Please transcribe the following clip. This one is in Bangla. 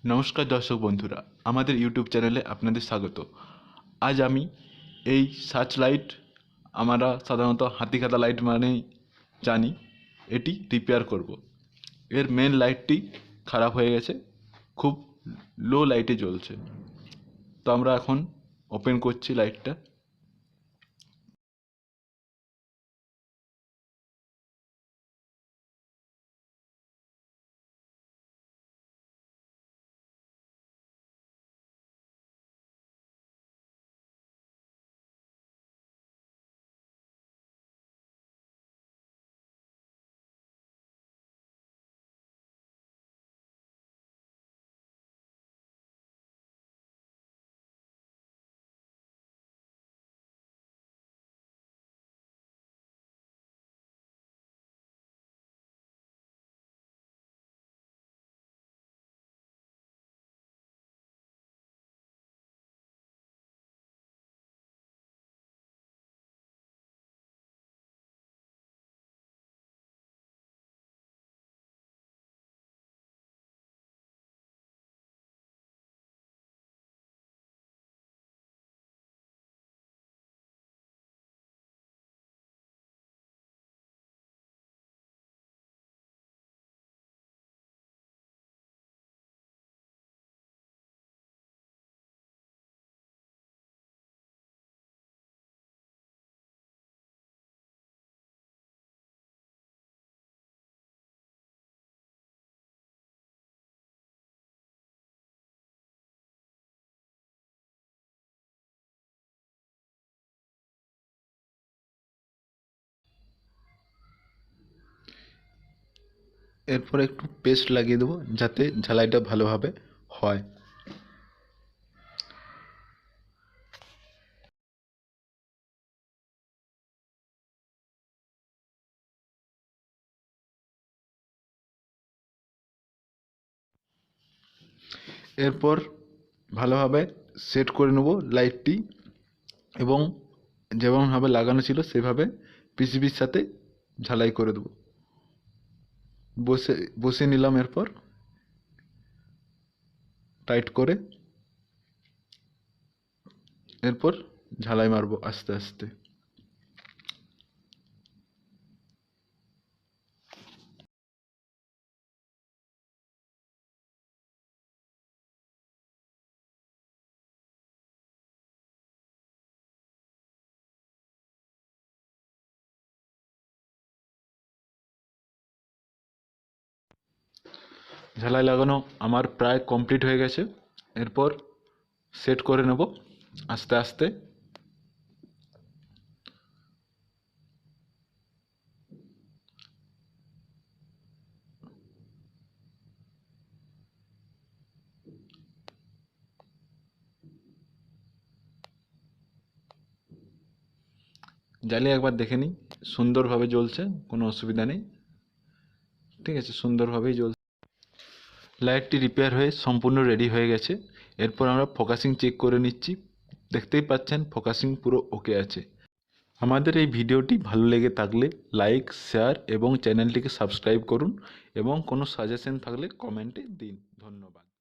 নমস্কার দর্শক বন্ধুরা, আমাদের ইউটিউব চ্যানেলে আপনাদের স্বাগত। আজ আমি এই সার্চ লাইট, আমরা সাধারণত হাতিখেদা লাইট মানেই জানি, এটি রিপেয়ার করব। এর মেন লাইটটি খারাপ হয়ে গেছে, খুব লো লাইটে জ্বলছে। তো আমরা এখন ওপেন করছি লাইটটা। এরপর একটু পেস্ট লাগিয়ে দেবো যাতে ঝালাইটা ভালোভাবে হয়। এরপর ভালোভাবে সেট করে নেব লাইটটি, এবং যেমনভাবে লাগানো ছিল সেভাবে পিসিবির সাথে ঝালাই করে দেবো। বসে নিলাম, এরপর টাইট করে এরপর ঝালাই মারবো আস্তে আস্তে। ঝালাই লাগানো আমার প্রায় কমপ্লিট হয়ে গেছে। এরপর সেট করে নেব আস্তে আস্তে। জ্বালিয়ে একবার দেখে নিই, সুন্দরভাবে জ্বলছে, কোনো অসুবিধা নেই। ঠিক আছে, সুন্দরভাবেই জ্বলছে। লাইটটি রিপেয়ার হয়ে সম্পূর্ণ রেডি হয়ে গেছে। এরপর আমরা ফোকাসিং চেক করে নিচ্ছি। দেখতেই পাচ্ছেন ফোকাসিং পুরো ওকে আছে। আমাদের এই ভিডিওটি ভালো লেগে থাকলে লাইক, শেয়ার এবং চ্যানেলটিকে সাবস্ক্রাইব করুন, এবং কোনো সাজেশন থাকলে কমেন্টে দিন। ধন্যবাদ।